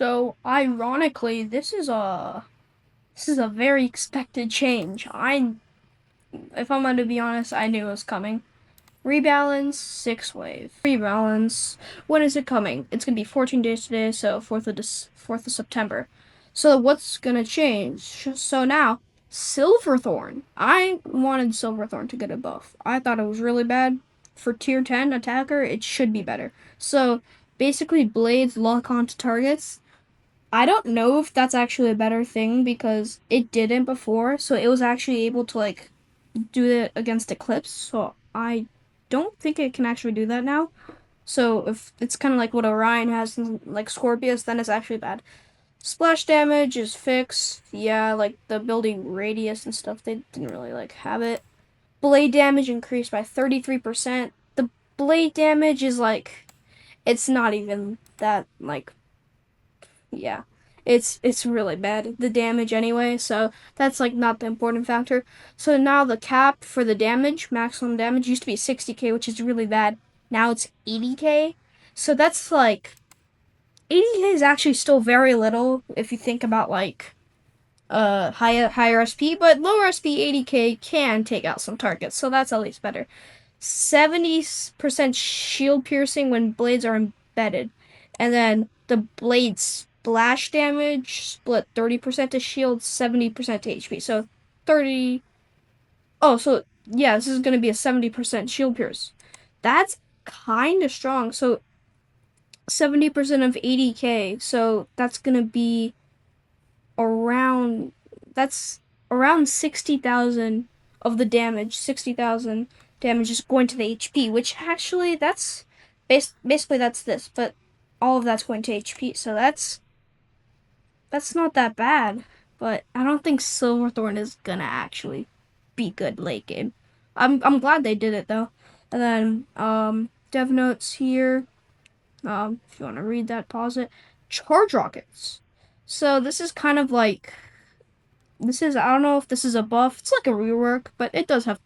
So ironically, this is a very expected change. If I'm going to be honest, I knew it was coming. Rebalance 6 wave. Rebalance. When is it coming? It's gonna be 14 days today, so 4th of September. So what's gonna change? So now Silverthorn. I wanted Silverthorn to get a buff. I thought it was really bad for tier 10 attacker. It should be better. So basically, blades lock onto targets. I don't know if that's actually a better thing because it didn't before, so it was actually able to do it against Eclipse. So I don't think it can actually do that now. So if it's kind of like what Orion has in like Scorpius, then it's actually bad. Splash damage is fixed. Yeah, like the building radius and stuff, they didn't really have it. Blade damage increased by 33%. The blade damage is it's not even that yeah, it's really bad, the damage anyway, so that's not the important factor. So now the cap for the damage, maximum damage, used to be 60k, which is really bad. Now it's 80k. So that's 80k is actually still very little if you think about higher SP, but lower SP 80k can take out some targets, so that's at least better. 70% shield piercing when blades are embedded. And then the blade splash damage split 30% to shield, 70% to HP. So 30. Oh, so yeah, this is going to be a 70% shield pierce. That's kind of strong. So 70% of 80k. So that's going to be around that's around 60,000 of the damage. 60,000 damage is going to the HP, which actually basically that's this, but all of that's going to HP. So that's not that bad, but I don't think Silverthorn is gonna actually be good late game. I'm glad they did it though. And then dev notes here. If you want to read that, pause it. Charge rockets. So this is kind of I don't know if this is a buff. It's like a rework, but it does have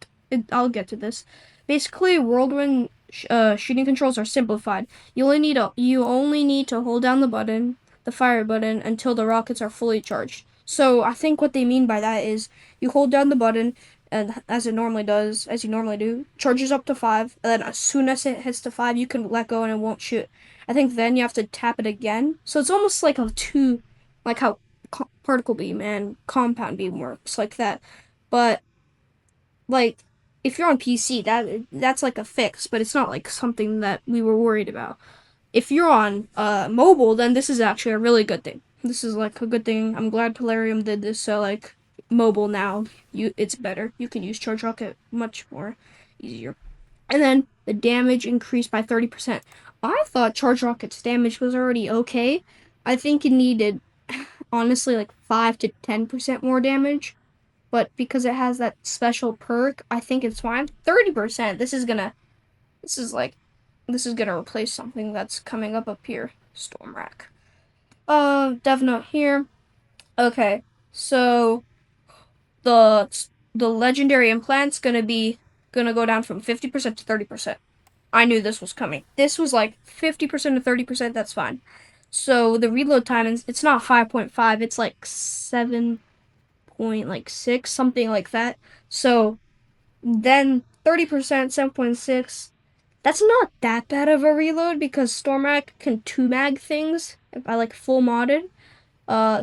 I'll get to this. Basically, whirlwind shooting controls are simplified. You only need to hold down the fire button, until the rockets are fully charged. So I think what they mean by that is you hold down the button, and as you normally do, charges up to 5, and then as soon as it hits to 5, you can let go and it won't shoot. I think then you have to tap it again. So it's almost like like how particle beam and compound beam works like that. But like if you're on PC, that's like a fix, but it's not like something that we were worried about. If you're on mobile, then this is actually a really good thing. This is like a good thing. I'm glad Polarium did this. So mobile now, it's better. You can use Charge Rocket much more easier. And then the damage increased by 30%. I thought Charge Rocket's damage was already okay. I think it needed, honestly, like 5 to 10% more damage. But because it has that special perk, I think it's fine. 30%. This is like, this is gonna replace something that's coming up here. Storm Rack. Dev note here. Okay, so the the legendary implant's gonna go down from 50% to 30%. I knew this was coming. This was like 50% to 30%, that's fine. So the reload time is, it's not 5.5, it's like 7.6, something like that. So then 30%, 7.6. That's not that bad of a reload because Stormac can 2 mag things if I full modded.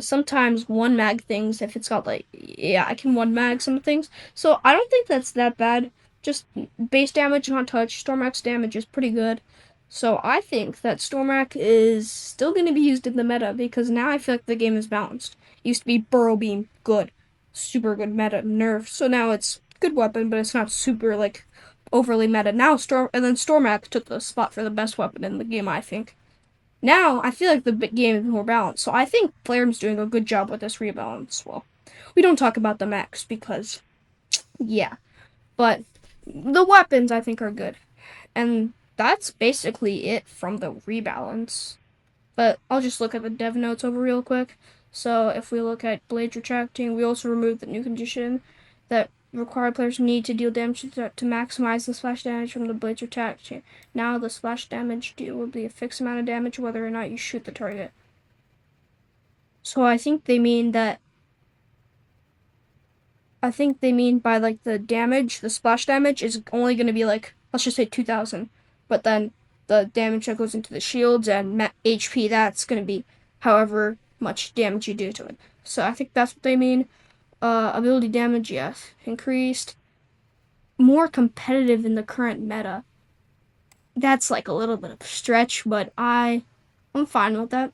Sometimes 1 mag things if it's got yeah, I can 1 mag some things. So I don't think that's that bad. Just base damage, not touch. Stormac's damage is pretty good. So I think that Stormac is still going to be used in the meta because now I feel like the game is balanced. It used to be Burrow Beam, good. Super good meta nerf. So now it's good weapon, but it's not super overly meta. Now Stormac took the spot for the best weapon in the game, I think. Now, I feel like the game is more balanced, so I think Flare's doing a good job with this rebalance. Well, we don't talk about the max because, yeah, but the weapons I think are good. And that's basically it from the rebalance. But I'll just look at the dev notes over real quick. So if we look at blade retracting, we also removed the new condition that required players need to deal damage to maximize the splash damage from the blades retracting. Now the splash damage deal will be a fixed amount of damage whether or not you shoot the target. So I think they mean by like the damage, the splash damage is only going to be like, let's just say 2000. But then the damage that goes into the shields and HP, that's going to be however much damage you do to it. So I think that's what they mean. Ability damage, yes, increased. More competitive in the current meta. That's like a little bit of a stretch, but I'm fine with that.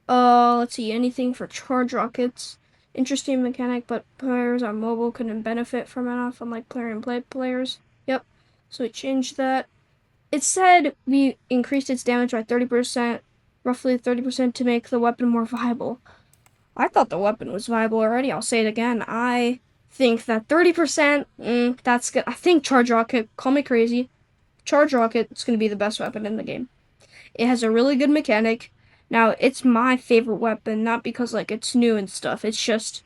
Let's see, anything for charge rockets. Interesting mechanic, but players on mobile couldn't benefit from enough, unlike player and play players. Yep. So we changed that. It said we increased its damage by 30%, roughly 30% to make the weapon more viable. I thought the weapon was viable already. I'll say it again. I think that 30%, that's good. I think charge rocket, call me crazy. Charge rocket is going to be the best weapon in the game. It has a really good mechanic. Now, it's my favorite weapon, not because like it's new and stuff. It's just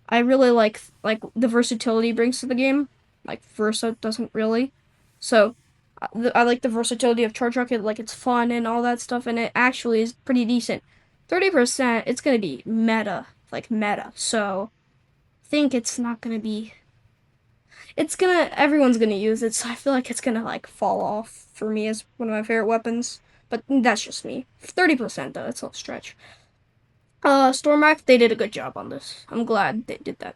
I really like the versatility it brings to the game. Like Versa doesn't really. So I like the versatility of Charge Rocket. Like it's fun and all that stuff, and it actually is pretty decent. 30%, it's gonna be meta, like meta. So I think it's not gonna be. It's gonna everyone's gonna use it. So I feel like it's gonna like fall off for me as one of my favorite weapons. But that's just me. 30% though, it's a stretch. Stormac, they did a good job on this. I'm glad they did that.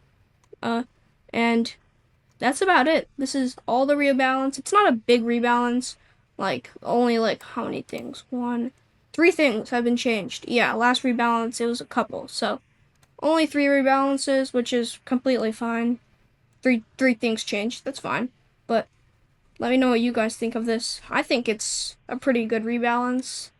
Uh, and that's about it. This is all the rebalance. It's not a big rebalance. Like, only like how many things? Three things have been changed. Yeah, last rebalance, it was a couple. So, only three rebalances, which is completely fine. Three things changed. That's fine. But let me know what you guys think of this. I think it's a pretty good rebalance.